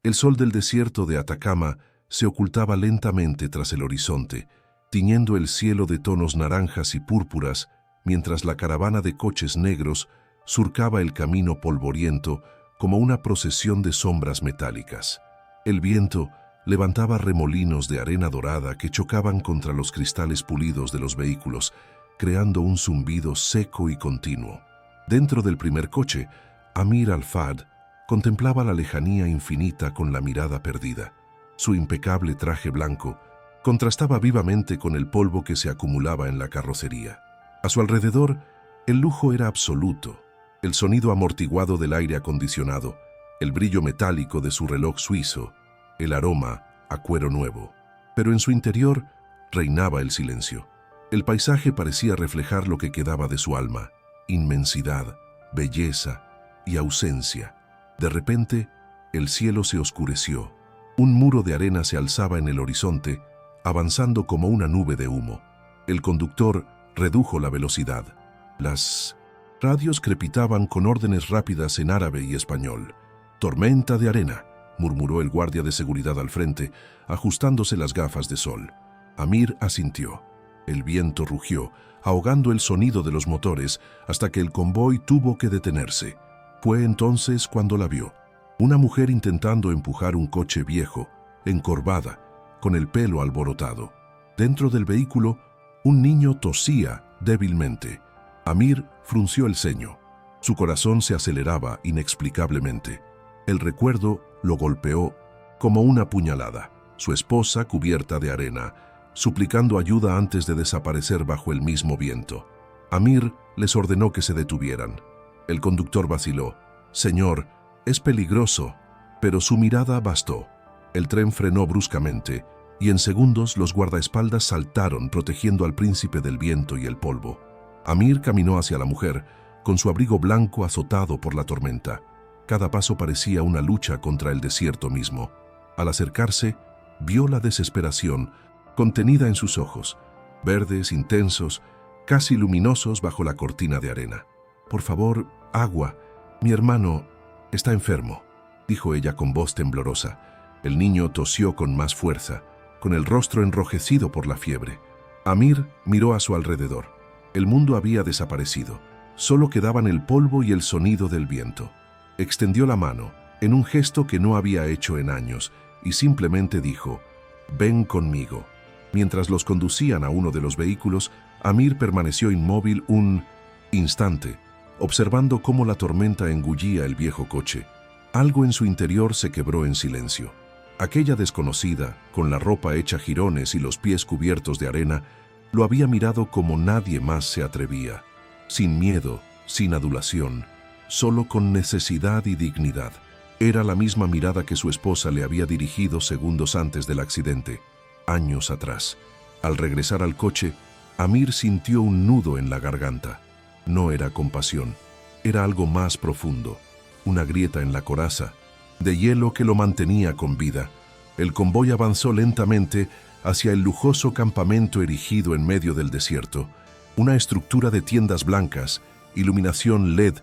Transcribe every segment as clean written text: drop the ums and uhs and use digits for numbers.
El sol del desierto de Atacama se ocultaba lentamente tras el horizonte, tiñendo el cielo de tonos naranjas y púrpuras, mientras la caravana de coches negros surcaba el camino polvoriento como una procesión de sombras metálicas. El viento levantaba remolinos de arena dorada que chocaban contra los cristales pulidos de los vehículos, creando un zumbido seco y continuo. Dentro del primer coche, Amir Al-Fahd contemplaba la lejanía infinita con la mirada perdida. Su impecable traje blanco contrastaba vivamente con el polvo que se acumulaba en la carrocería. A su alrededor, el lujo era absoluto. El sonido amortiguado del aire acondicionado, el brillo metálico de su reloj suizo, el aroma a cuero nuevo. Pero en su interior reinaba el silencio. El paisaje parecía reflejar lo que quedaba de su alma: inmensidad, belleza y ausencia. De repente, el cielo se oscureció. Un muro de arena se alzaba en el horizonte, avanzando como una nube de humo. El conductor redujo la velocidad. Las radios crepitaban con órdenes rápidas en árabe y español. «Tormenta de arena», murmuró el guardia de seguridad al frente, ajustándose las gafas de sol. Amir asintió. El viento rugió, ahogando el sonido de los motores, hasta que el convoy tuvo que detenerse. Fue entonces cuando la vio. Una mujer intentando empujar un coche viejo, encorvada, con el pelo alborotado. Dentro del vehículo, un niño tosía débilmente. Amir frunció el ceño. Su corazón se aceleraba inexplicablemente. El recuerdo lo golpeó como una puñalada. Su esposa cubierta de arena, suplicando ayuda antes de desaparecer bajo el mismo viento. Amir les ordenó que se detuvieran. El conductor vaciló. «Señor, es peligroso», pero su mirada bastó. El tren frenó bruscamente, y en segundos los guardaespaldas saltaron protegiendo al príncipe del viento y el polvo. Amir caminó hacia la mujer, con su abrigo blanco azotado por la tormenta. Cada paso parecía una lucha contra el desierto mismo. Al acercarse, vio la desesperación contenida en sus ojos, verdes, intensos, casi luminosos bajo la cortina de arena. «Por favor, agua. Mi hermano está enfermo», dijo ella con voz temblorosa. El niño tosió con más fuerza, con el rostro enrojecido por la fiebre. Amir miró a su alrededor. El mundo había desaparecido. Solo quedaban el polvo y el sonido del viento. Extendió la mano, en un gesto que no había hecho en años, y simplemente dijo: «Ven conmigo». Mientras los conducían a uno de los vehículos, Amir permaneció inmóvil un instante, observando cómo la tormenta engullía el viejo coche. Algo en su interior se quebró en silencio. Aquella desconocida, con la ropa hecha jirones y los pies cubiertos de arena, lo había mirado como nadie más se atrevía, sin miedo, sin adulación, solo con necesidad y dignidad. Era la misma mirada que su esposa le había dirigido segundos antes del accidente, años atrás. Al regresar al coche, Amir sintió un nudo en la garganta. No era compasión, era algo más profundo, una grieta en la coraza, de hielo que lo mantenía con vida. El convoy avanzó lentamente hacia el lujoso campamento erigido en medio del desierto, una estructura de tiendas blancas, iluminación LED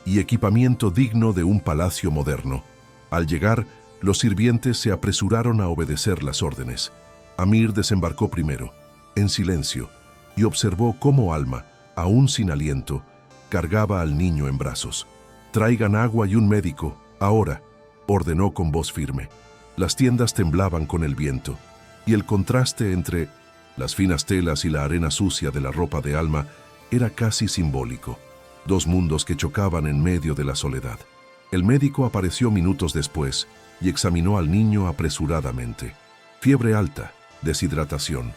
y equipamiento digno de un palacio moderno. Al llegar, los sirvientes se apresuraron a obedecer las órdenes. Amir desembarcó primero, en silencio, y observó cómo Alma, aún sin aliento, cargaba al niño en brazos. «Traigan agua y un médico, ahora», ordenó con voz firme. Las tiendas temblaban con el viento, y el contraste entre las finas telas y la arena sucia de la ropa de Alma era casi simbólico. Dos mundos que chocaban en medio de la soledad. El médico apareció minutos después y examinó al niño apresuradamente. «Fiebre alta, deshidratación.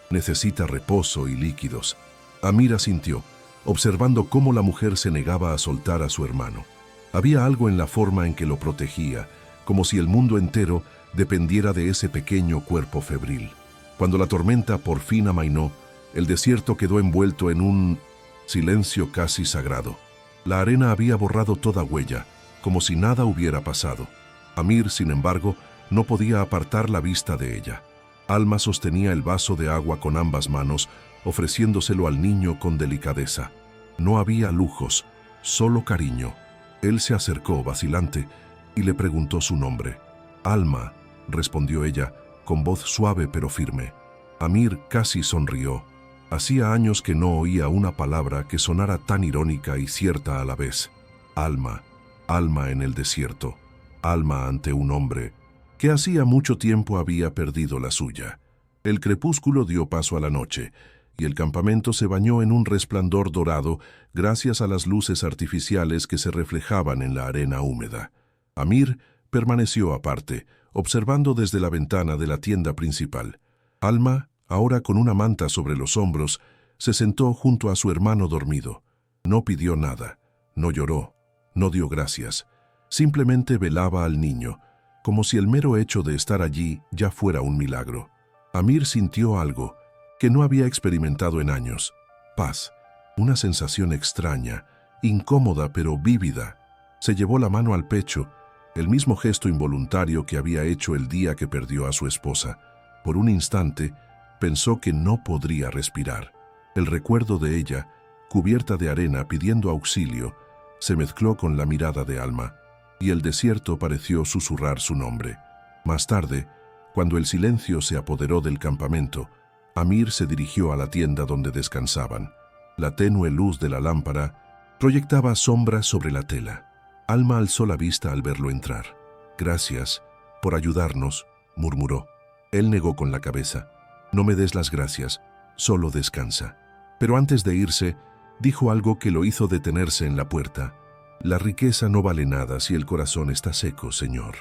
Necesita reposo y líquidos». Amir asintió, observando cómo la mujer se negaba a soltar a su hermano. Había algo en la forma en que lo protegía, como si el mundo entero dependiera de ese pequeño cuerpo febril. Cuando la tormenta por fin amainó, el desierto quedó envuelto en un silencio casi sagrado. La arena había borrado toda huella, como si nada hubiera pasado. Amir, sin embargo, no podía apartar la vista de ella. Alma sostenía el vaso de agua con ambas manos, ofreciéndoselo al niño con delicadeza. No había lujos, solo cariño. Él se acercó, vacilante, y le preguntó su nombre. Alma, respondió ella, con voz suave pero firme. Amir casi sonrió. Hacía años que no oía una palabra que sonara tan irónica y cierta a la vez. Alma, alma en el desierto, alma ante un hombre que hacía mucho tiempo había perdido la suya. El crepúsculo dio paso a la noche, y el campamento se bañó en un resplandor dorado gracias a las luces artificiales que se reflejaban en la arena húmeda. Amir permaneció aparte, observando desde la ventana de la tienda principal. Alma, ahora con una manta sobre los hombros, se sentó junto a su hermano dormido. No pidió nada, no lloró, no dio gracias. Simplemente velaba al niño, como si el mero hecho de estar allí ya fuera un milagro. Amir sintió algo que no había experimentado en años. Paz, una sensación extraña, incómoda pero vívida. Se llevó la mano al pecho, el mismo gesto involuntario que había hecho el día que perdió a su esposa. Por un instante, pensó que no podría respirar. El recuerdo de ella, cubierta de arena pidiendo auxilio, se mezcló con la mirada de Alma, y el desierto pareció susurrar su nombre. Más tarde, cuando el silencio se apoderó del campamento, Amir se dirigió a la tienda donde descansaban. La tenue luz de la lámpara proyectaba sombras sobre la tela. Alma alzó la vista al verlo entrar. «Gracias por ayudarnos», murmuró. Él negó con la cabeza. «No me des las gracias, solo descansa». Pero antes de irse, dijo algo que lo hizo detenerse en la puerta. «La riqueza no vale nada si el corazón está seco, señor».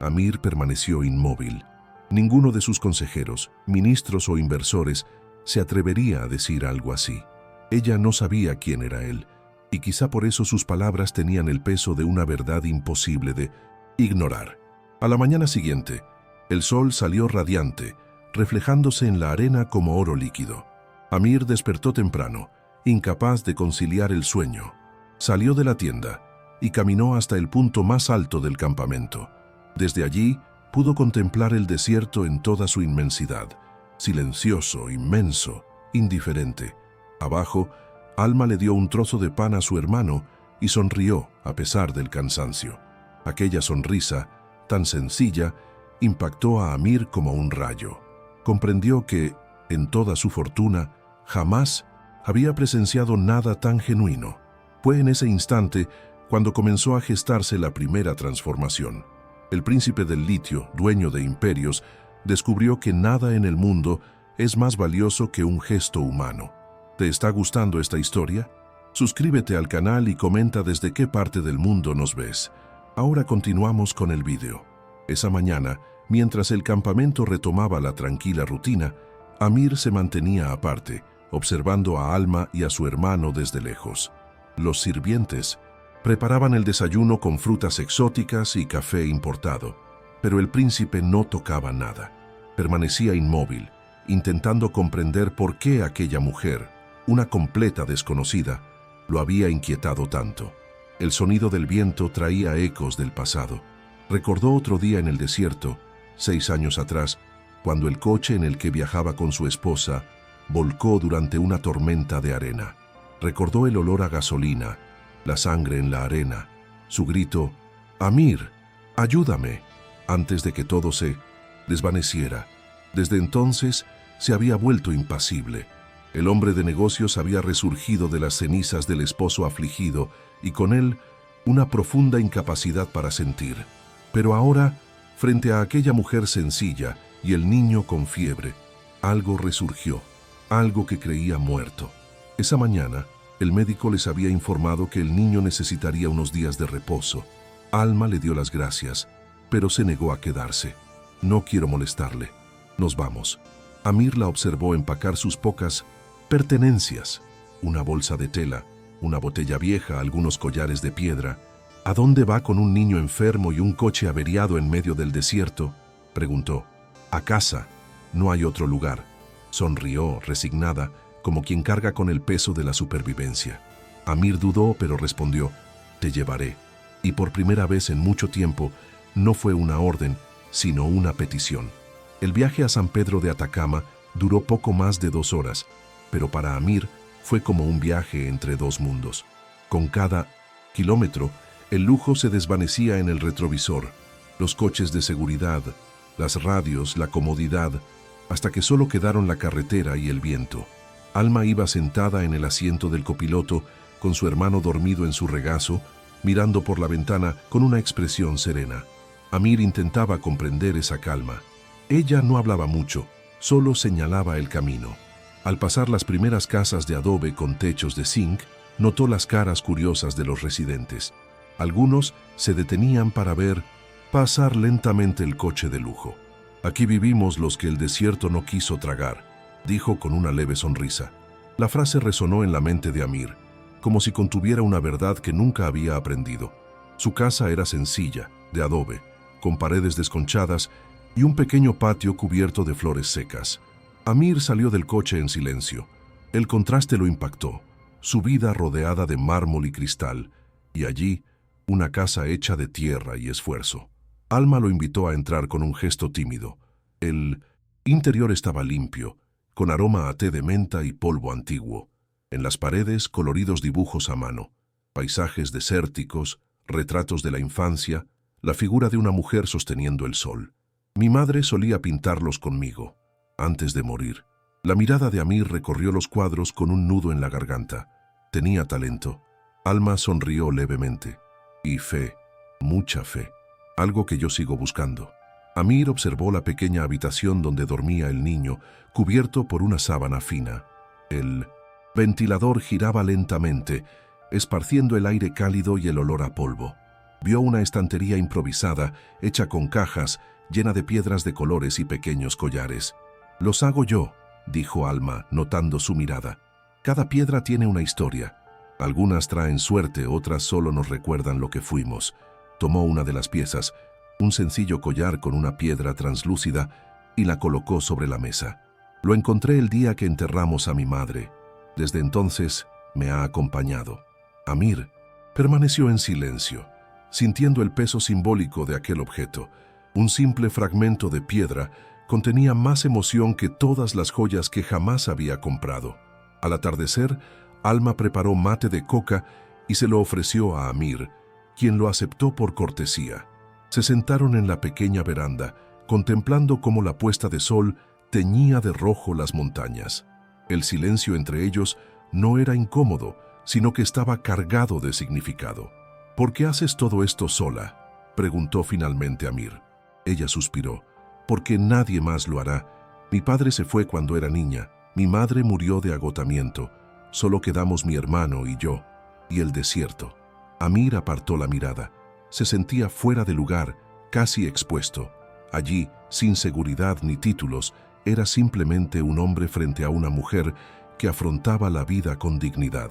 Amir permaneció inmóvil. Ninguno de sus consejeros, ministros o inversores se atrevería a decir algo así. Ella no sabía quién era él, y quizá por eso sus palabras tenían el peso de una verdad imposible de ignorar. A la mañana siguiente, el sol salió radiante, reflejándose en la arena como oro líquido. Amir despertó temprano, incapaz de conciliar el sueño. Salió de la tienda y caminó hasta el punto más alto del campamento. Desde allí, pudo contemplar el desierto en toda su inmensidad, silencioso, inmenso, indiferente. Abajo, Alma le dio un trozo de pan a su hermano y sonrió a pesar del cansancio. Aquella sonrisa, tan sencilla, impactó a Amir como un rayo. Comprendió que, en toda su fortuna, jamás había presenciado nada tan genuino. Fue en ese instante cuando comenzó a gestarse la primera transformación. El príncipe del litio, dueño de imperios, descubrió que nada en el mundo es más valioso que un gesto humano. ¿Te está gustando esta historia? Suscríbete al canal y comenta desde qué parte del mundo nos ves. Ahora continuamos con el vídeo. Esa mañana, mientras el campamento retomaba la tranquila rutina, Amir se mantenía aparte, observando a Alma y a su hermano desde lejos. Los sirvientes preparaban el desayuno con frutas exóticas y café importado, pero el príncipe no tocaba nada. Permanecía inmóvil, intentando comprender por qué aquella mujer, una completa desconocida, lo había inquietado tanto. El sonido del viento traía ecos del pasado. Recordó otro día en el desierto, 6 años atrás, cuando el coche en el que viajaba con su esposa volcó durante una tormenta de arena. Recordó el olor a gasolina, la sangre en la arena, su grito, «Amir, ayúdame», antes de que todo se desvaneciera. Desde entonces se había vuelto impasible. El hombre de negocios había resurgido de las cenizas del esposo afligido y con él una profunda incapacidad para sentir. Pero ahora, frente a aquella mujer sencilla y el niño con fiebre, algo resurgió, algo que creía muerto. Esa mañana, el médico les había informado que el niño necesitaría unos días de reposo. Alma le dio las gracias, pero se negó a quedarse. «No quiero molestarle. Nos vamos». Amir la observó empacar sus pocas pertenencias, una bolsa de tela, una botella vieja, algunos collares de piedra. «¿A dónde va con un niño enfermo y un coche averiado en medio del desierto?», preguntó. «A casa. No hay otro lugar». Sonrió, resignada, como quien carga con el peso de la supervivencia. Amir dudó, pero respondió, «Te llevaré». Y por primera vez en mucho tiempo, no fue una orden, sino una petición. El viaje a San Pedro de Atacama duró poco más de 2 horas, pero para Amir fue como un viaje entre 2 mundos. Con cada kilómetro, el lujo se desvanecía en el retrovisor. los coches de seguridad, las radios, la comodidad, hasta que solo quedaron la carretera y el viento. Alma iba sentada en el asiento del copiloto, con su hermano dormido en su regazo, mirando por la ventana con una expresión serena. Amir intentaba comprender esa calma. Ella no hablaba mucho, solo señalaba el camino. Al pasar las primeras casas de adobe con techos de zinc, notó las caras curiosas de los residentes. Algunos se detenían para ver pasar lentamente el coche de lujo. «Aquí vivimos los que el desierto no quiso tragar», dijo con una leve sonrisa. La frase resonó en la mente de Amir, como si contuviera una verdad que nunca había aprendido. Su casa era sencilla, de adobe, con paredes desconchadas y un pequeño patio cubierto de flores secas. Amir salió del coche en silencio. El contraste lo impactó, su vida rodeada de mármol y cristal, y allí una casa hecha de tierra y esfuerzo. Alma lo invitó a entrar con un gesto tímido. El interior estaba limpio, con aroma a té de menta y polvo antiguo. En las paredes, coloridos dibujos a mano, paisajes desérticos, retratos de la infancia, la figura de una mujer sosteniendo el sol. Mi madre solía pintarlos conmigo, antes de morir. La mirada de Amir recorrió los cuadros con un nudo en la garganta. Tenía talento. Alma sonrió levemente. Y fe, mucha fe, algo que yo sigo buscando. Amir observó la pequeña habitación donde dormía el niño, cubierto por una sábana fina. El ventilador giraba lentamente, esparciendo el aire cálido y el olor a polvo. Vio una estantería improvisada, hecha con cajas, llena de piedras de colores y pequeños collares. «Los hago yo», dijo Alma, notando su mirada. «Cada piedra tiene una historia. Algunas traen suerte, otras solo nos recuerdan lo que fuimos». Tomó una de las piezas, un sencillo collar con una piedra translúcida, y la colocó sobre la mesa. «Lo encontré el día que enterramos a mi madre. Desde entonces me ha acompañado». Amir permaneció en silencio, sintiendo el peso simbólico de aquel objeto. Un simple fragmento de piedra contenía más emoción que todas las joyas que jamás había comprado. Al atardecer, Alma preparó mate de coca y se lo ofreció a Amir, quien lo aceptó por cortesía. Se sentaron en la pequeña veranda, contemplando cómo la puesta de sol teñía de rojo las montañas. El silencio entre ellos no era incómodo, sino que estaba cargado de significado. «¿Por qué haces todo esto sola?», preguntó finalmente Amir. Ella suspiró. «Porque nadie más lo hará. Mi padre se fue cuando era niña, mi madre murió de agotamiento. Solo quedamos mi hermano y yo, y el desierto». Amir apartó la mirada. Se sentía fuera de lugar, casi expuesto. Allí, sin seguridad ni títulos, era simplemente un hombre frente a una mujer que afrontaba la vida con dignidad.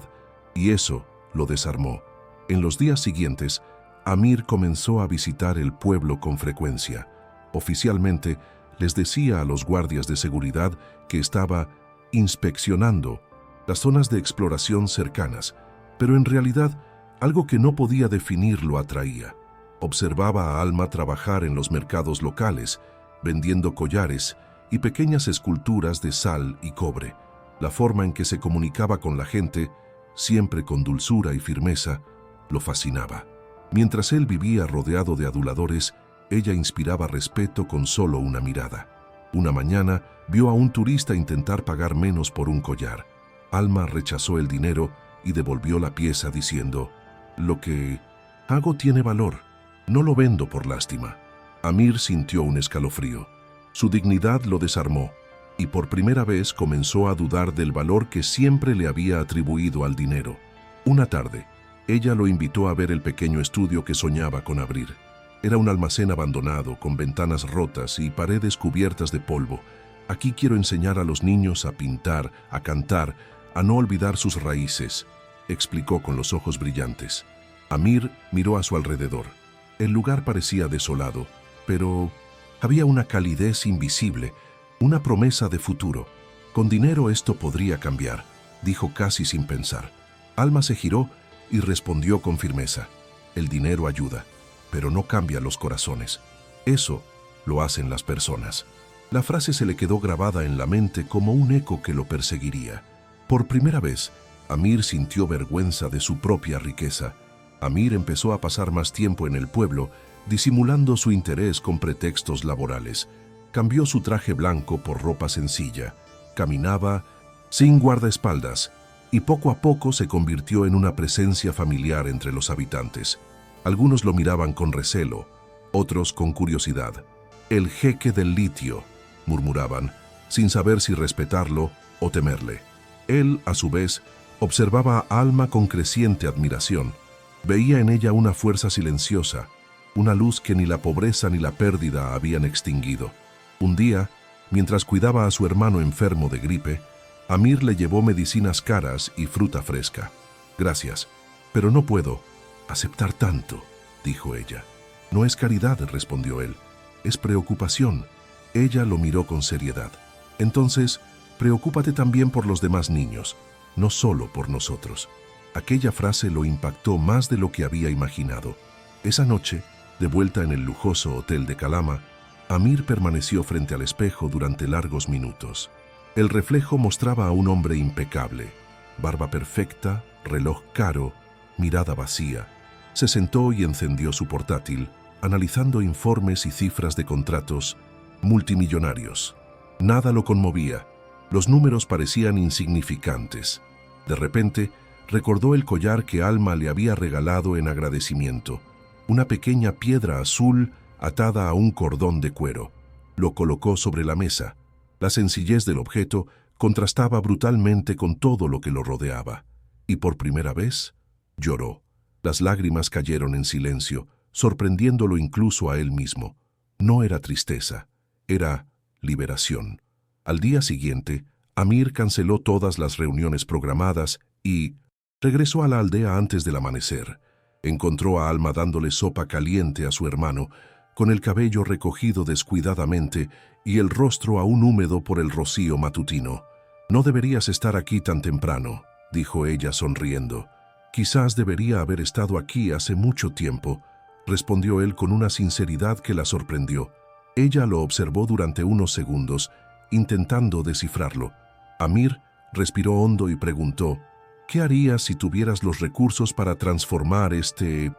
Y eso lo desarmó. En los días siguientes, Amir comenzó a visitar el pueblo con frecuencia. Oficialmente, les decía a los guardias de seguridad que estaba inspeccionando las zonas de exploración cercanas, pero en realidad algo que no podía definir lo atraía. Observaba a Alma trabajar en los mercados locales, vendiendo collares y pequeñas esculturas de sal y cobre. La forma en que se comunicaba con la gente, siempre con dulzura y firmeza, lo fascinaba. Mientras él vivía rodeado de aduladores, ella inspiraba respeto con solo una mirada. Una mañana vio a un turista intentar pagar menos por un collar. Alma rechazó el dinero y devolvió la pieza diciendo: «Lo que hago tiene valor, no lo vendo por lástima». Amir sintió un escalofrío. Su dignidad lo desarmó y por primera vez comenzó a dudar del valor que siempre le había atribuido al dinero. Una tarde, ella lo invitó a ver el pequeño estudio que soñaba con abrir. Era un almacén abandonado, con ventanas rotas y paredes cubiertas de polvo. «Aquí quiero enseñar a los niños a pintar, a cantar, a no olvidar sus raíces», explicó con los ojos brillantes. Amir miró a su alrededor. El lugar parecía desolado, pero había una calidez invisible, una promesa de futuro. «Con dinero esto podría cambiar», dijo casi sin pensar. Alma se giró y respondió con firmeza: «El dinero ayuda, pero no cambia los corazones. Eso lo hacen las personas». La frase se le quedó grabada en la mente como un eco que lo perseguiría. Por primera vez, Amir sintió vergüenza de su propia riqueza. Amir empezó a pasar más tiempo en el pueblo disimulando su interés con pretextos laborales. Cambió su traje blanco por ropa sencilla. Caminaba sin guardaespaldas y poco a poco se convirtió en una presencia familiar entre los habitantes. Algunos lo miraban con recelo, otros con curiosidad. «El jeque del litio», murmuraban, sin saber si respetarlo o temerle. Él, a su vez, observaba a Alma con creciente admiración. Veía en ella una fuerza silenciosa, una luz que ni la pobreza ni la pérdida habían extinguido. Un día, mientras cuidaba a su hermano enfermo de gripe, Amir le llevó medicinas caras y fruta fresca. «Gracias, pero no puedo aceptar tanto», dijo ella. «No es caridad», respondió él, «es preocupación». Ella lo miró con seriedad. «Entonces, preocúpate también por los demás niños, no solo por nosotros». Aquella frase lo impactó más de lo que había imaginado. Esa noche, de vuelta en el lujoso hotel de Calama, Amir permaneció frente al espejo durante largos minutos. El reflejo mostraba a un hombre impecable, barba perfecta, reloj caro, mirada vacía. Se sentó y encendió su portátil, analizando informes y cifras de contratos multimillonarios. Nada lo conmovía, los números parecían insignificantes. De repente, recordó el collar que Alma le había regalado en agradecimiento, una pequeña piedra azul atada a un cordón de cuero. Lo colocó sobre la mesa. La sencillez del objeto contrastaba brutalmente con todo lo que lo rodeaba. Y por primera vez, lloró. Las lágrimas cayeron en silencio, sorprendiéndolo incluso a él mismo. No era tristeza, era liberación. Al día siguiente, Amir canceló todas las reuniones programadas y regresó a la aldea antes del amanecer. Encontró a Alma dándole sopa caliente a su hermano, con el cabello recogido descuidadamente y el rostro aún húmedo por el rocío matutino. «No deberías estar aquí tan temprano», dijo ella sonriendo. «Quizás debería haber estado aquí hace mucho tiempo», respondió él con una sinceridad que la sorprendió. Ella lo observó durante unos segundos, intentando descifrarlo. Amir respiró hondo y preguntó: «¿Qué harías si tuvieras los recursos para transformar este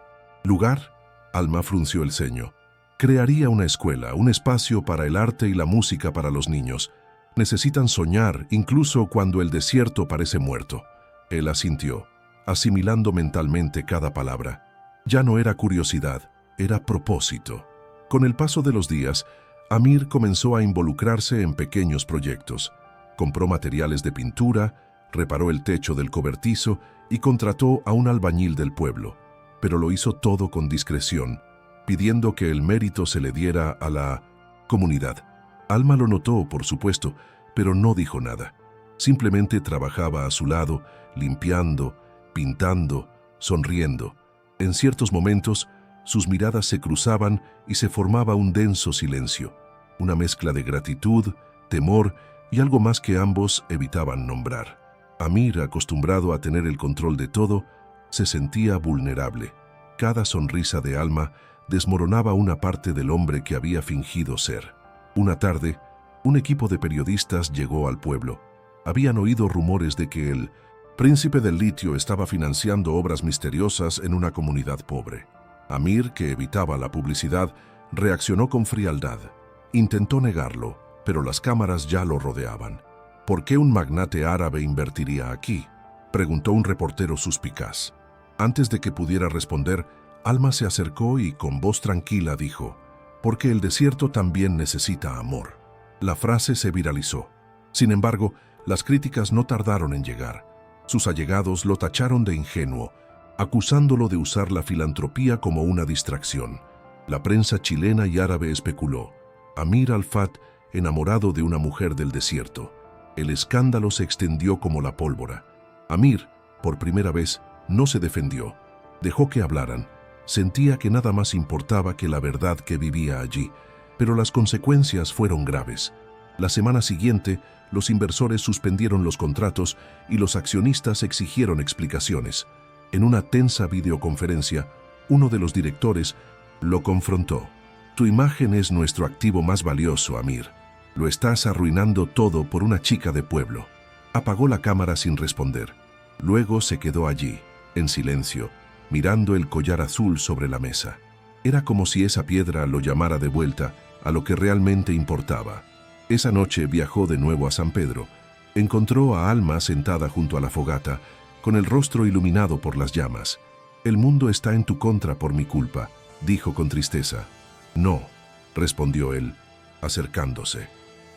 lugar?» Alma frunció el ceño. «Crearía una escuela, un espacio para el arte y la música para los niños. Necesitan soñar, incluso cuando el desierto parece muerto». Él asintió, asimilando mentalmente cada palabra. Ya no era curiosidad, era propósito. Con el paso de los días, Amir comenzó a involucrarse en pequeños proyectos. Compró materiales de pintura, reparó el techo del cobertizo y contrató a un albañil del pueblo. Pero lo hizo todo con discreción, pidiendo que el mérito se le diera a la comunidad. Alma lo notó, por supuesto, pero no dijo nada. Simplemente trabajaba a su lado, limpiando, pintando, sonriendo. En ciertos momentos, sus miradas se cruzaban y se formaba un denso silencio, una mezcla de gratitud, temor y algo más que ambos evitaban nombrar. Amir, acostumbrado a tener el control de todo, se sentía vulnerable. Cada sonrisa de Alma desmoronaba una parte del hombre que había fingido ser. Una tarde, un equipo de periodistas llegó al pueblo. Habían oído rumores de que el príncipe del litio estaba financiando obras misteriosas en una comunidad pobre. Amir, que evitaba la publicidad, reaccionó con frialdad. Intentó negarlo, pero las cámaras ya lo rodeaban. «¿Por qué un magnate árabe invertiría aquí?», preguntó un reportero suspicaz. Antes de que pudiera responder, Alma se acercó y con voz tranquila dijo: «Porque el desierto también necesita amor». La frase se viralizó. Sin embargo, las críticas no tardaron en llegar. Sus allegados lo tacharon de ingenuo, acusándolo de usar la filantropía como una distracción. La prensa chilena y árabe especuló: Amir Al-Fat, enamorado de una mujer del desierto. El escándalo se extendió como la pólvora. Amir, por primera vez, no se defendió. Dejó que hablaran. Sentía que nada más importaba que la verdad que vivía allí, pero las consecuencias fueron graves. La semana siguiente, los inversores suspendieron los contratos y los accionistas exigieron explicaciones. En una tensa videoconferencia, uno de los directores lo confrontó. «Tu imagen es nuestro activo más valioso, Amir. Lo estás arruinando todo por una chica de pueblo». Apagó la cámara sin responder. Luego se quedó allí, en silencio, mirando el collar azul sobre la mesa. Era como si esa piedra lo llamara de vuelta a lo que realmente importaba. Esa noche viajó de nuevo a San Pedro. Encontró a Alma sentada junto a la fogata, con el rostro iluminado por las llamas. «El mundo está en tu contra por mi culpa», dijo con tristeza. «No», respondió él, acercándose.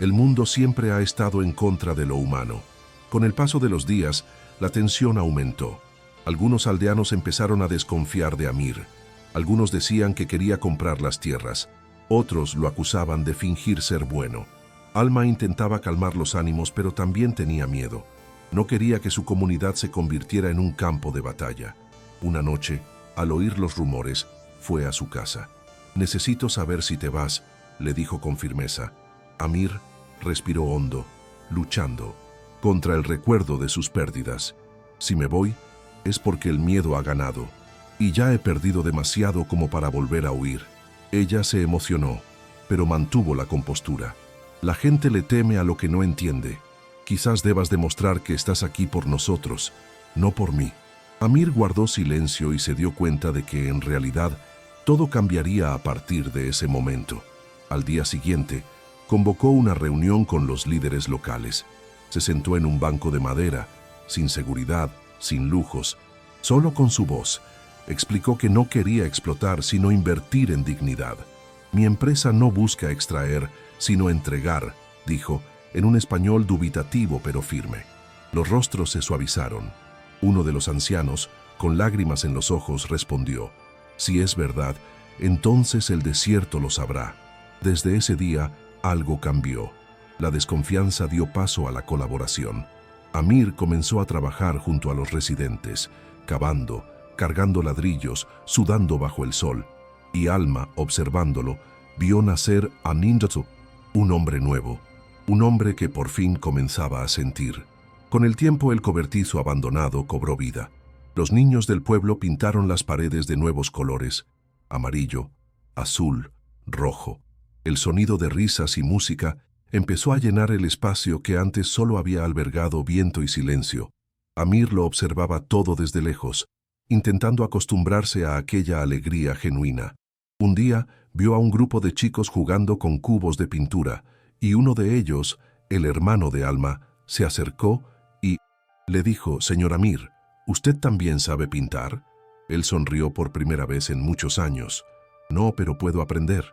«El mundo siempre ha estado en contra de lo humano». Con el paso de los días, la tensión aumentó. Algunos aldeanos empezaron a desconfiar de Amir. Algunos decían que quería comprar las tierras. Otros lo acusaban de fingir ser bueno. Alma intentaba calmar los ánimos, pero también tenía miedo. No quería que su comunidad se convirtiera en un campo de batalla. Una noche, al oír los rumores, fue a su casa. «Necesito saber si te vas», le dijo con firmeza. Amir respiró hondo, luchando contra el recuerdo de sus pérdidas. «Si me voy, es porque el miedo ha ganado, y ya he perdido demasiado como para volver a huir». Ella se emocionó, pero mantuvo la compostura. «La gente le teme a lo que no entiende. Quizás debas demostrar que estás aquí por nosotros, no por mí». Amir guardó silencio y se dio cuenta de que, en realidad, todo cambiaría a partir de ese momento. Al día siguiente, convocó una reunión con los líderes locales. Se sentó en un banco de madera, sin seguridad, sin lujos, solo con su voz. Explicó que no quería explotar, sino invertir en dignidad. «Mi empresa no busca extraer, sino entregar», dijo, en un español dubitativo pero firme. Los rostros se suavizaron. Uno de los ancianos, con lágrimas en los ojos, respondió: «Si es verdad, entonces el desierto lo sabrá». Desde ese día, algo cambió. La desconfianza dio paso a la colaboración. Amir comenzó a trabajar junto a los residentes, cavando, cargando ladrillos, sudando bajo el sol. Y Alma, observándolo, vio nacer a Ninjutsu, un hombre nuevo, un hombre que por fin comenzaba a sentir. Con el tiempo, el cobertizo abandonado cobró vida. Los niños del pueblo pintaron las paredes de nuevos colores: amarillo, azul, rojo. El sonido de risas y música empezó a llenar el espacio que antes solo había albergado viento y silencio. Amir lo observaba todo desde lejos, intentando acostumbrarse a aquella alegría genuina. Un día vio a un grupo de chicos jugando con cubos de pintura, y uno de ellos, el hermano de Alma, se acercó y le dijo: «Señor Amir, ¿usted también sabe pintar?». Él sonrió por primera vez en muchos años. «No, pero puedo aprender».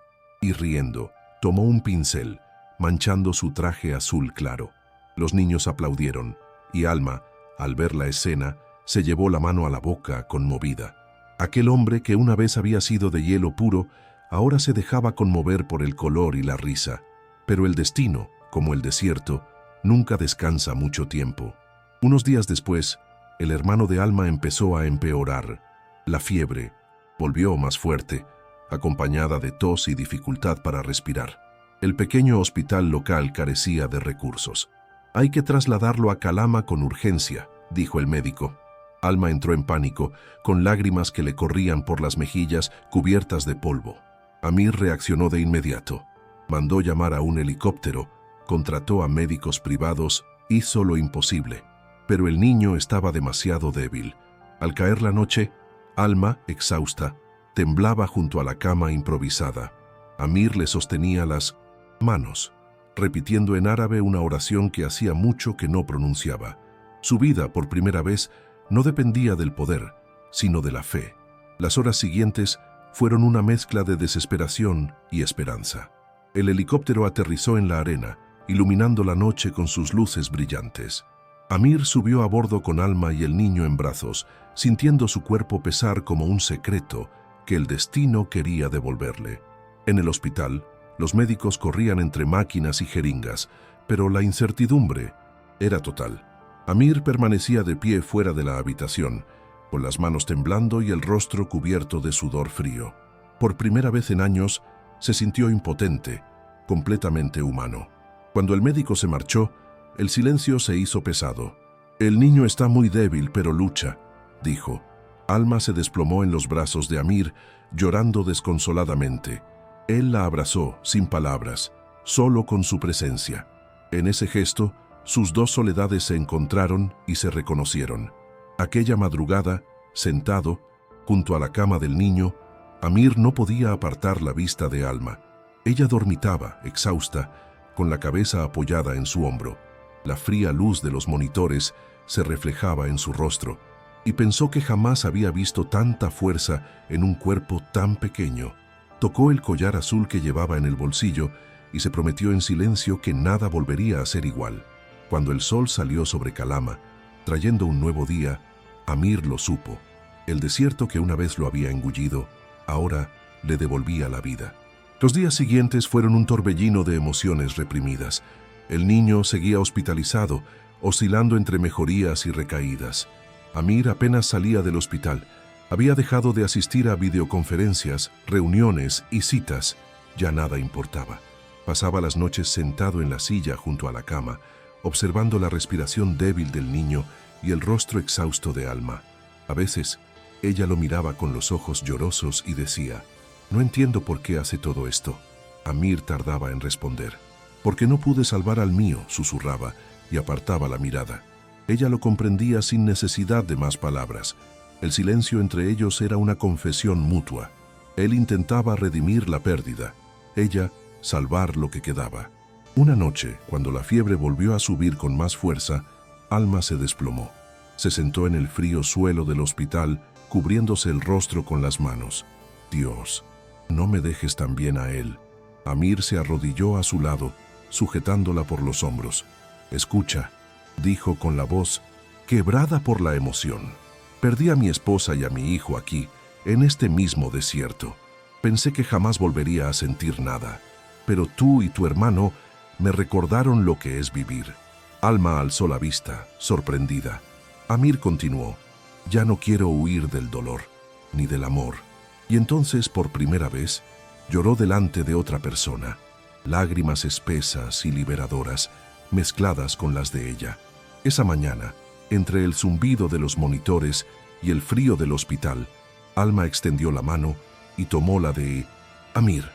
Y riendo, tomó un pincel, manchando su traje azul claro. Los niños aplaudieron, y Alma, al ver la escena, se llevó la mano a la boca, conmovida. Aquel hombre que una vez había sido de hielo puro, ahora se dejaba conmover por el color y la risa. Pero el destino, como el desierto, nunca descansa mucho tiempo. Unos días después, el hermano de Alma empezó a empeorar. La fiebre volvió más fuerte, acompañada de tos y dificultad para respirar. El pequeño hospital local carecía de recursos. «Hay que trasladarlo a Calama con urgencia», dijo el médico. Alma entró en pánico, con lágrimas que le corrían por las mejillas cubiertas de polvo. Amir reaccionó de inmediato. Mandó llamar a un helicóptero, contrató a médicos privados, hizo lo imposible. Pero el niño estaba demasiado débil. Al caer la noche, Alma, exhausta, temblaba junto a la cama improvisada. Amir le sostenía las manos, repitiendo en árabe una oración que hacía mucho que no pronunciaba. Su vida, por primera vez, no dependía del poder, sino de la fe. Las horas siguientes fueron una mezcla de desesperación y esperanza. El helicóptero aterrizó en la arena, iluminando la noche con sus luces brillantes. Amir subió a bordo con Alma y el niño en brazos, sintiendo su cuerpo pesar como un secreto que el destino quería devolverle. En el hospital, los médicos corrían entre máquinas y jeringas, pero la incertidumbre era total. Amir permanecía de pie fuera de la habitación, con las manos temblando y el rostro cubierto de sudor frío. Por primera vez en años, se sintió impotente, completamente humano. Cuando el médico se marchó, el silencio se hizo pesado. «El niño está muy débil, pero lucha», dijo. Alma se desplomó en los brazos de Amir, llorando desconsoladamente. Él la abrazó, sin palabras, solo con su presencia. En ese gesto, sus dos soledades se encontraron y se reconocieron. Aquella madrugada, sentado, junto a la cama del niño, Amir no podía apartar la vista de Alma. Ella dormitaba, exhausta, con la cabeza apoyada en su hombro. La fría luz de los monitores se reflejaba en su rostro, y pensó que jamás había visto tanta fuerza en un cuerpo tan pequeño. Tocó el collar azul que llevaba en el bolsillo y se prometió en silencio que nada volvería a ser igual. Cuando el sol salió sobre Calama, trayendo un nuevo día, Amir lo supo. El desierto que una vez lo había engullido, ahora le devolvía la vida. Los días siguientes fueron un torbellino de emociones reprimidas. El niño seguía hospitalizado, oscilando entre mejorías y recaídas. Amir apenas salía del hospital. Había dejado de asistir a videoconferencias, reuniones y citas. Ya nada importaba. Pasaba las noches sentado en la silla junto a la cama, observando la respiración débil del niño y el rostro exhausto de Alma. A veces, ella lo miraba con los ojos llorosos y decía: «No entiendo por qué hace todo esto». Amir tardaba en responder. «Porque no pude salvar al mío», susurraba, y apartaba la mirada. Ella lo comprendía sin necesidad de más palabras. El silencio entre ellos era una confesión mutua. Él intentaba redimir la pérdida, ella salvar lo que quedaba. Una noche, cuando la fiebre volvió a subir con más fuerza, Alma se desplomó. Se sentó en el frío suelo del hospital, cubriéndose el rostro con las manos. «Dios, no me dejes también a él». Amir se arrodilló a su lado, sujetándola por los hombros. «Escucha», dijo con la voz quebrada por la emoción. «Perdí a mi esposa y a mi hijo aquí, en este mismo desierto. Pensé que jamás volvería a sentir nada, pero tú y tu hermano me recordaron lo que es vivir». Alma alzó la vista, sorprendida. Amir continuó: «Ya no quiero huir del dolor, ni del amor». Y entonces, por primera vez, lloró delante de otra persona, lágrimas espesas y liberadoras, mezcladas con las de ella. Esa mañana, entre el zumbido de los monitores y el frío del hospital, Alma extendió la mano y tomó la de Amir.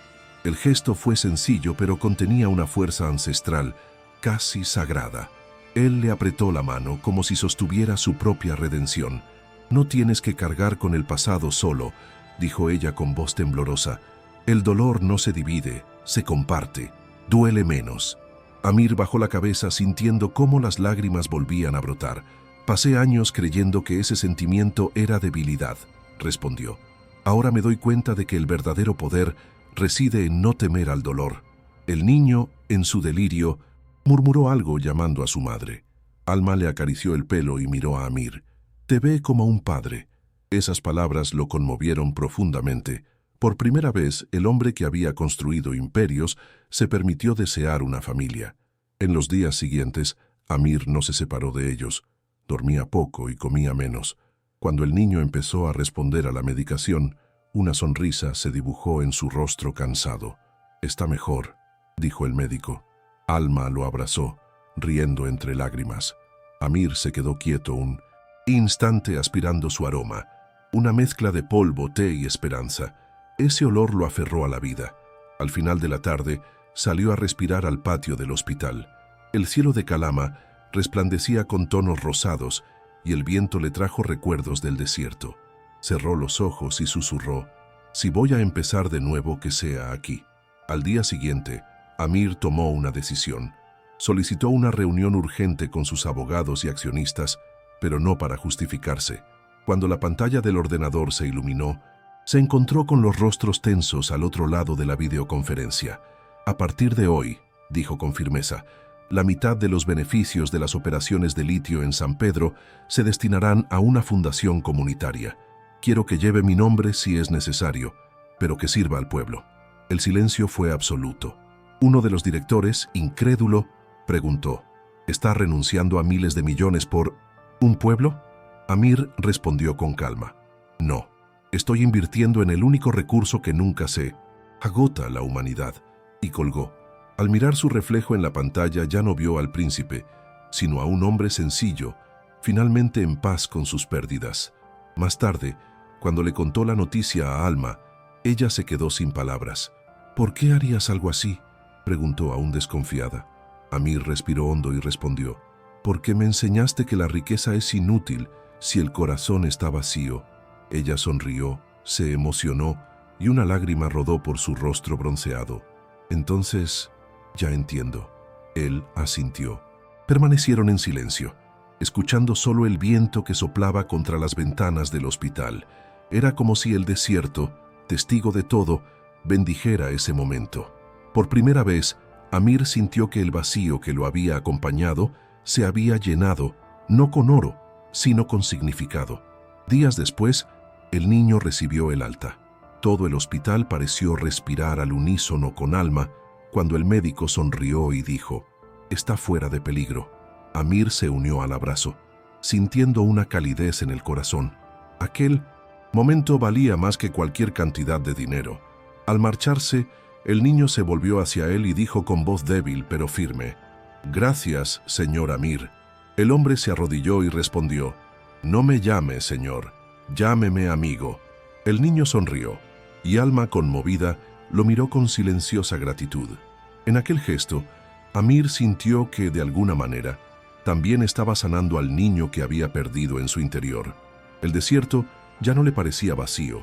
El gesto fue sencillo, pero contenía una fuerza ancestral, casi sagrada. Él le apretó la mano como si sostuviera su propia redención. «No tienes que cargar con el pasado solo», dijo ella con voz temblorosa. «El dolor no se divide, se comparte. Duele menos». Amir bajó la cabeza sintiendo cómo las lágrimas volvían a brotar. «Pasé años creyendo que ese sentimiento era debilidad», respondió. «Ahora me doy cuenta de que el verdadero poder reside en no temer al dolor». El niño, en su delirio, murmuró algo llamando a su madre. Alma le acarició el pelo y miró a Amir. «Te ve como un padre». Esas palabras lo conmovieron profundamente. Por primera vez, el hombre que había construido imperios se permitió desear una familia. En los días siguientes, Amir no se separó de ellos. Dormía poco y comía menos. Cuando el niño empezó a responder a la medicación, una sonrisa se dibujó en su rostro cansado. «Está mejor», dijo el médico. Alma lo abrazó, riendo entre lágrimas. Amir se quedó quieto un instante aspirando su aroma, una mezcla de polvo, té y esperanza. Ese olor lo aferró a la vida. Al final de la tarde, salió a respirar al patio del hospital. El cielo de Calama resplandecía con tonos rosados y el viento le trajo recuerdos del desierto. Cerró los ojos y susurró: «Si voy a empezar de nuevo, que sea aquí». Al día siguiente, Amir tomó una decisión. Solicitó una reunión urgente con sus abogados y accionistas, pero no para justificarse. Cuando la pantalla del ordenador se iluminó, se encontró con los rostros tensos al otro lado de la videoconferencia. «A partir de hoy», dijo con firmeza, «la mitad de los beneficios de las operaciones de litio en San Pedro se destinarán a una fundación comunitaria. Quiero que lleve mi nombre si es necesario, pero que sirva al pueblo». El silencio fue absoluto. Uno de los directores, incrédulo, preguntó: «¿Está renunciando a miles de millones por un pueblo?». Amir respondió con calma: «No, estoy invirtiendo en el único recurso que nunca se agota, la humanidad». Y colgó. Al mirar su reflejo en la pantalla ya no vio al príncipe, sino a un hombre sencillo, finalmente en paz con sus pérdidas. Más tarde, cuando le contó la noticia a Alma, ella se quedó sin palabras. «¿Por qué harías algo así?», preguntó aún desconfiada. Amir respiró hondo y respondió: «Porque me enseñaste que la riqueza es inútil si el corazón está vacío». Ella sonrió, se emocionó y una lágrima rodó por su rostro bronceado. Entonces, ya entiendo. Él asintió. Permanecieron en silencio, escuchando solo el viento que soplaba contra las ventanas del hospital. Era como si el desierto, testigo de todo, bendijera ese momento. Por primera vez, Amir sintió que el vacío que lo había acompañado se había llenado, no con oro, sino con significado. Días después, el niño recibió el alta. Todo el hospital pareció respirar al unísono con Alma cuando el médico sonrió y dijo: «Está fuera de peligro». Amir se unió al abrazo, sintiendo una calidez en el corazón. Aquel momento valía más que cualquier cantidad de dinero. Al marcharse, el niño se volvió hacia él y dijo con voz débil pero firme: «Gracias, señor Amir». El hombre se arrodilló y respondió: «No me llame, señor, llámeme amigo». El niño sonrió, y Alma, conmovida, lo miró con silenciosa gratitud. En aquel gesto, Amir sintió que, de alguna manera, también estaba sanando al niño que había perdido en su interior. El desierto ya no le parecía vacío,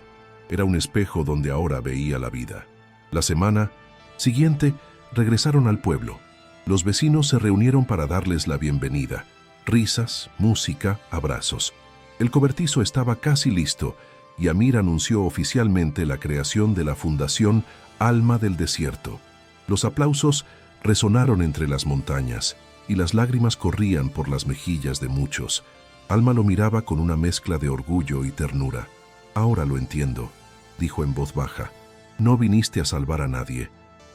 era un espejo donde ahora veía la vida. La semana siguiente regresaron al pueblo. Los vecinos se reunieron para darles la bienvenida. Risas, música, abrazos. El cobertizo estaba casi listo y Amir anunció oficialmente la creación de la Fundación Alma del Desierto. Los aplausos resonaron entre las montañas y las lágrimas corrían por las mejillas de muchos. Alma lo miraba con una mezcla de orgullo y ternura. «Ahora lo entiendo», dijo en voz baja. «No viniste a salvar a nadie,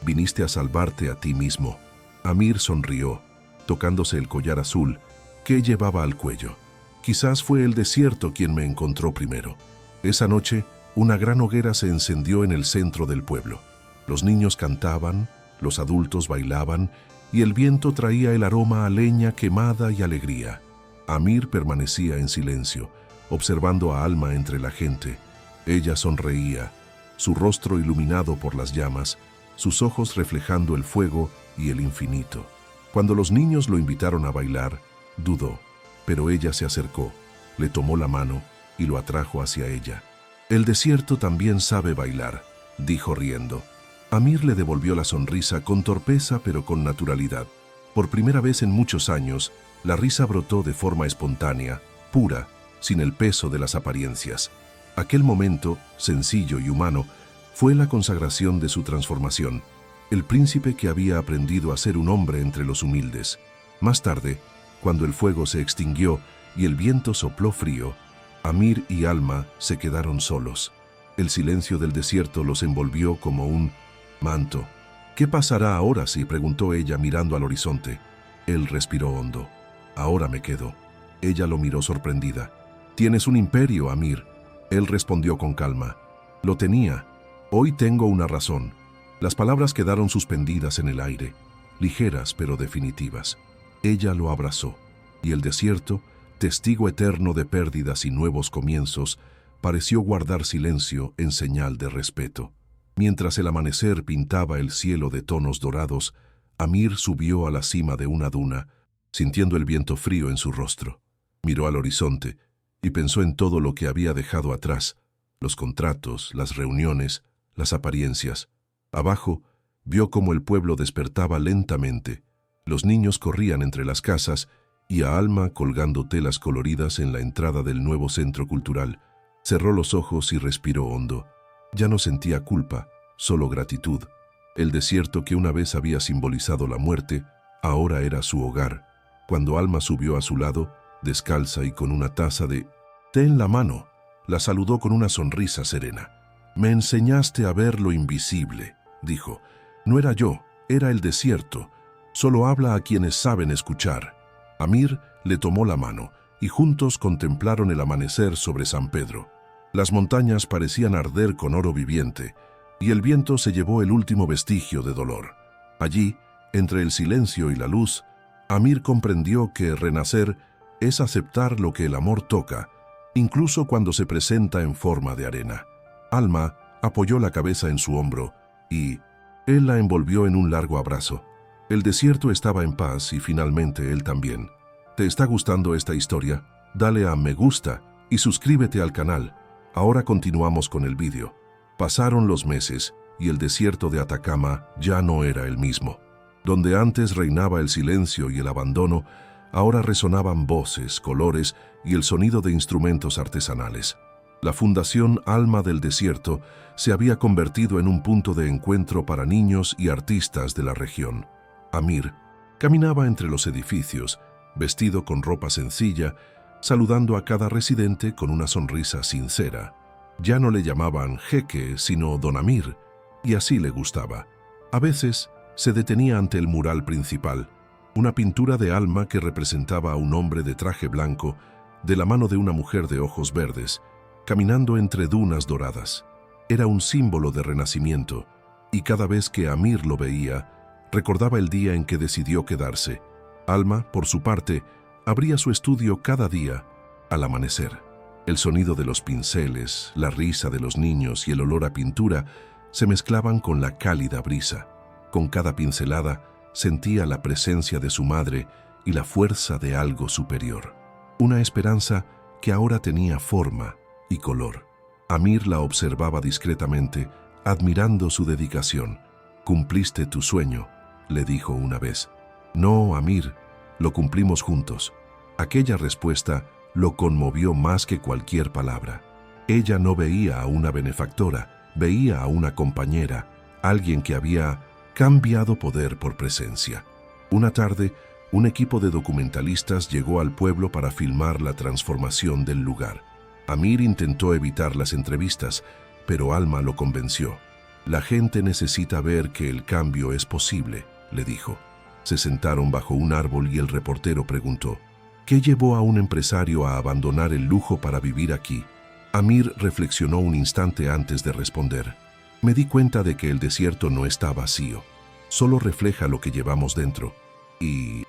viniste a salvarte a ti mismo». Amir sonrió, tocándose el collar azul que llevaba al cuello. «Quizás fue el desierto quien me encontró primero». Esa noche, una gran hoguera se encendió en el centro del pueblo. Los niños cantaban, los adultos bailaban, y el viento traía el aroma a leña quemada y alegría. Amir permanecía en silencio, observando a Alma entre la gente. Ella sonreía, su rostro iluminado por las llamas, sus ojos reflejando el fuego y el infinito. Cuando los niños lo invitaron a bailar, dudó, pero ella se acercó, le tomó la mano y lo atrajo hacia ella. «El desierto también sabe bailar», dijo riendo. Amir le devolvió la sonrisa con torpeza pero con naturalidad. Por primera vez en muchos años, la risa brotó de forma espontánea, pura, sin el peso de las apariencias. Aquel momento, sencillo y humano, fue la consagración de su transformación, el príncipe que había aprendido a ser un hombre entre los humildes. Más tarde, cuando el fuego se extinguió y el viento sopló frío, Amir y Alma se quedaron solos. El silencio del desierto los envolvió como un manto. «¿Qué pasará ahora?», preguntó ella mirando al horizonte. Él respiró hondo. «Ahora me quedo». Ella lo miró sorprendida. «Tienes un imperio, Amir». Él respondió con calma. «Lo tenía. Hoy tengo una razón». Las palabras quedaron suspendidas en el aire, ligeras pero definitivas. Ella lo abrazó, y el desierto, testigo eterno de pérdidas y nuevos comienzos, pareció guardar silencio en señal de respeto. Mientras el amanecer pintaba el cielo de tonos dorados, Amir subió a la cima de una duna, sintiendo el viento frío en su rostro. Miró al horizonte y pensó en todo lo que había dejado atrás, los contratos, las reuniones, las apariencias. Abajo, vio cómo el pueblo despertaba lentamente. Los niños corrían entre las casas y a Alma colgando telas coloridas en la entrada del nuevo centro cultural. Cerró los ojos y respiró hondo. Ya no sentía culpa, solo gratitud. El desierto que una vez había simbolizado la muerte, ahora era su hogar. Cuando Alma subió a su lado, descalza y con una taza de té en la mano, la saludó con una sonrisa serena. «Me enseñaste a ver lo invisible», dijo. «No era yo, era el desierto. Solo habla a quienes saben escuchar». Amir le tomó la mano y juntos contemplaron el amanecer sobre San Pedro. Las montañas parecían arder con oro viviente y el viento se llevó el último vestigio de dolor. Allí, entre el silencio y la luz, Amir comprendió que renacer es aceptar lo que el amor toca, incluso cuando se presenta en forma de arena. Alma apoyó la cabeza en su hombro y él la envolvió en un largo abrazo. El desierto estaba en paz y finalmente él también. ¿Te está gustando esta historia? Dale a me gusta y suscríbete al canal. Ahora continuamos con el vídeo. Pasaron los meses y el desierto de Atacama ya no era el mismo. Donde antes reinaba el silencio y el abandono, ahora resonaban voces, colores y el sonido de instrumentos artesanales. La Fundación Alma del Desierto se había convertido en un punto de encuentro para niños y artistas de la región. Amir caminaba entre los edificios, vestido con ropa sencilla, saludando a cada residente con una sonrisa sincera. Ya no le llamaban jeque, sino Don Amir, y así le gustaba. A veces se detenía ante el mural principal, una pintura de Alma que representaba a un hombre de traje blanco, de la mano de una mujer de ojos verdes, caminando entre dunas doradas. Era un símbolo de renacimiento, y cada vez que Amir lo veía, recordaba el día en que decidió quedarse. Alma, por su parte, abría su estudio cada día al amanecer. El sonido de los pinceles, la risa de los niños y el olor a pintura se mezclaban con la cálida brisa. Con cada pincelada sentía la presencia de su madre y la fuerza de algo superior. Una esperanza que ahora tenía forma y color. Amir la observaba discretamente, admirando su dedicación. «Cumpliste tu sueño», le dijo una vez. «No, Amir, lo cumplimos juntos». Aquella respuesta lo conmovió más que cualquier palabra. Ella no veía a una benefactora, veía a una compañera, alguien que había cambiado poder por presencia. Una tarde, un equipo de documentalistas llegó al pueblo para filmar la transformación del lugar. Amir intentó evitar las entrevistas, pero Alma lo convenció. «La gente necesita ver que el cambio es posible», le dijo. Se sentaron bajo un árbol y el reportero preguntó: «¿Qué llevó a un empresario a abandonar el lujo para vivir aquí?». Amir reflexionó un instante antes de responder. «Me di cuenta de que el desierto no está vacío, solo refleja lo que llevamos dentro. Y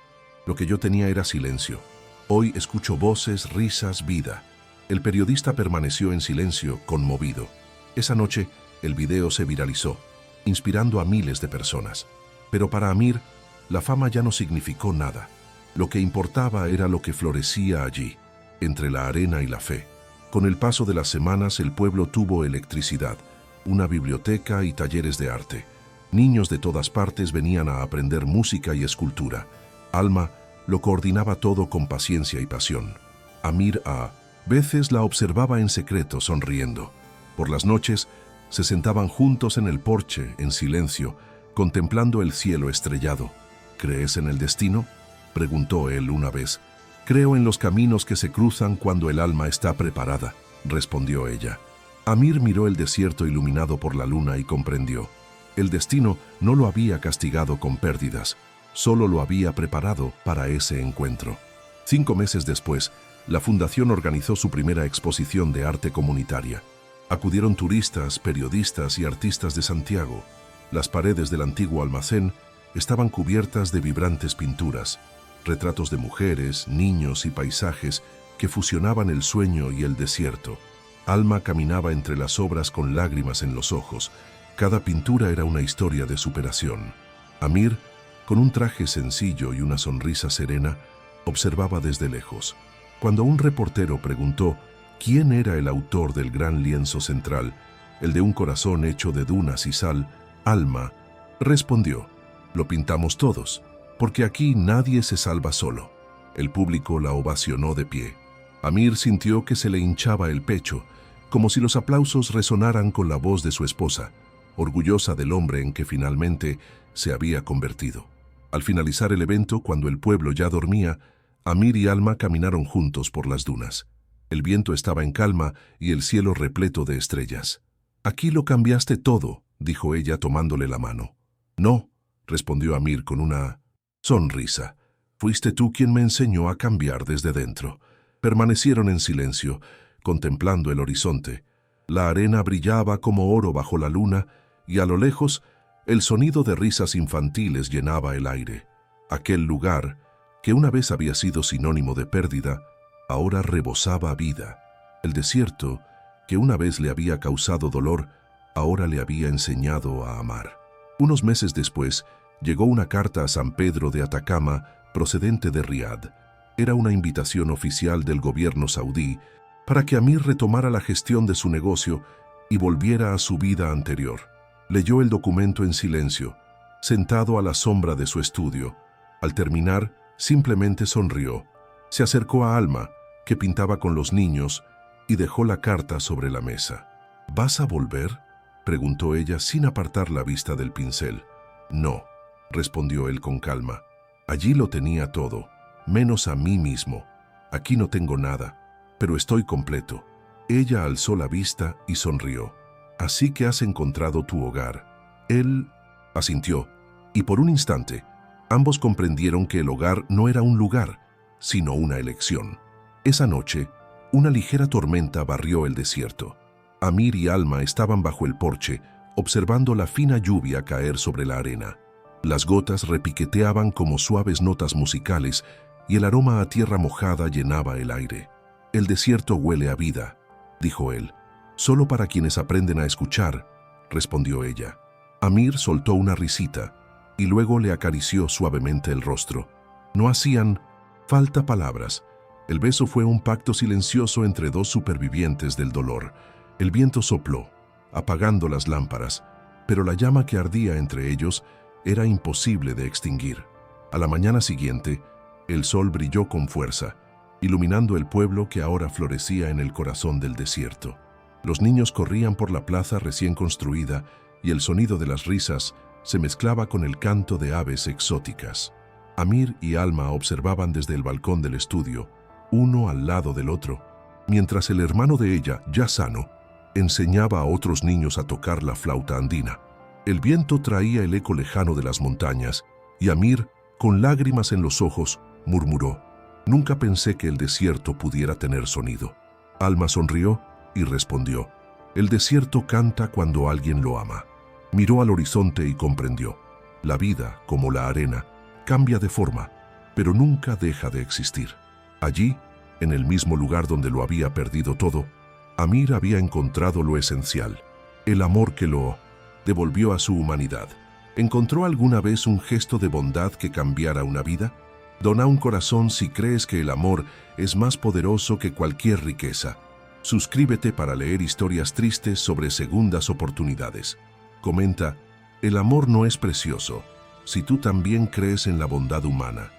lo que yo tenía era silencio. Hoy escucho voces, risas, vida». El periodista permaneció en silencio, conmovido. Esa noche, el video se viralizó, inspirando a miles de personas. Pero para Amir, la fama ya no significó nada. Lo que importaba era lo que florecía allí, entre la arena y la fe. Con el paso de las semanas, el pueblo tuvo electricidad, una biblioteca y talleres de arte. Niños de todas partes venían a aprender música y escultura. Alma lo coordinaba todo con paciencia y pasión. Amir a veces la observaba en secreto, sonriendo. Por las noches, se sentaban juntos en el porche, en silencio, contemplando el cielo estrellado. «¿Crees en el destino?», preguntó él una vez. «Creo en los caminos que se cruzan cuando el alma está preparada», respondió ella. Amir miró el desierto iluminado por la luna y comprendió. El destino no lo había castigado con pérdidas, solo lo había preparado para ese encuentro. 5 meses después, la fundación organizó su primera exposición de arte comunitaria. Acudieron turistas, periodistas y artistas de Santiago. Las paredes del antiguo almacén estaban cubiertas de vibrantes pinturas, retratos de mujeres, niños y paisajes que fusionaban el sueño y el desierto. Alma caminaba entre las obras con lágrimas en los ojos. Cada pintura era una historia de superación. Amir, con un traje sencillo y una sonrisa serena, observaba desde lejos. Cuando un reportero preguntó quién era el autor del gran lienzo central, el de un corazón hecho de dunas y sal, Alma respondió: «Lo pintamos todos, porque aquí nadie se salva solo». El público la ovacionó de pie. Amir sintió que se le hinchaba el pecho, como si los aplausos resonaran con la voz de su esposa, orgullosa del hombre en que finalmente se había convertido. Al finalizar el evento, cuando el pueblo ya dormía, Amir y Alma caminaron juntos por las dunas. El viento estaba en calma y el cielo repleto de estrellas. «Aquí lo cambiaste todo», dijo ella tomándole la mano. «No», respondió Amir con una sonrisa. «Fuiste tú quien me enseñó a cambiar desde dentro». Permanecieron en silencio, contemplando el horizonte. La arena brillaba como oro bajo la luna y a lo lejos el sonido de risas infantiles llenaba el aire. Aquel lugar, que una vez había sido sinónimo de pérdida, ahora rebosaba vida. El desierto, que una vez le había causado dolor, ahora le había enseñado a amar. Unos meses después, llegó una carta a San Pedro de Atacama procedente de Riad. Era una invitación oficial del gobierno saudí para que Amir retomara la gestión de su negocio y volviera a su vida anterior. Leyó el documento en silencio, sentado a la sombra de su estudio. Al terminar, simplemente sonrió. Se acercó a Alma, que pintaba con los niños, y dejó la carta sobre la mesa. ¿Vas a volver?, preguntó ella sin apartar la vista del pincel. No, respondió él con calma. Allí lo tenía todo, menos a mí mismo. Aquí no tengo nada, pero estoy completo. Ella alzó la vista y sonrió. Así que has encontrado tu hogar. Él asintió, y por un instante, ambos comprendieron que el hogar no era un lugar, sino una elección. Esa noche, una ligera tormenta barrió el desierto. Amir y Alma estaban bajo el porche, observando la fina lluvia caer sobre la arena. Las gotas repiqueteaban como suaves notas musicales y el aroma a tierra mojada llenaba el aire. «El desierto huele a vida», dijo él. «Solo para quienes aprenden a escuchar», respondió ella. Amir soltó una risita y luego le acarició suavemente el rostro. No hacían falta palabras. El beso fue un pacto silencioso entre dos supervivientes del dolor. El viento sopló, apagando las lámparas, pero la llama que ardía entre ellos era imposible de extinguir. A la mañana siguiente, el sol brilló con fuerza, iluminando el pueblo que ahora florecía en el corazón del desierto. Los niños corrían por la plaza recién construida y el sonido de las risas se mezclaba con el canto de aves exóticas. Amir y Alma observaban desde el balcón del estudio, uno al lado del otro, mientras el hermano de ella, ya sano, enseñaba a otros niños a tocar la flauta andina. El viento traía el eco lejano de las montañas y Amir, con lágrimas en los ojos, murmuró: «Nunca pensé que el desierto pudiera tener sonido». Alma sonrió y respondió: «El desierto canta cuando alguien lo ama». Miró al horizonte y comprendió: la vida, como la arena, cambia de forma, pero nunca deja de existir. Allí, en el mismo lugar donde lo había perdido todo, Amir había encontrado lo esencial, el amor que lo devolvió a su humanidad. ¿Encontró alguna vez un gesto de bondad que cambiara una vida? Dona un corazón si crees que el amor es más poderoso que cualquier riqueza. Suscríbete para leer historias tristes sobre segundas oportunidades. Comenta: el amor no es precioso si tú también crees en la bondad humana.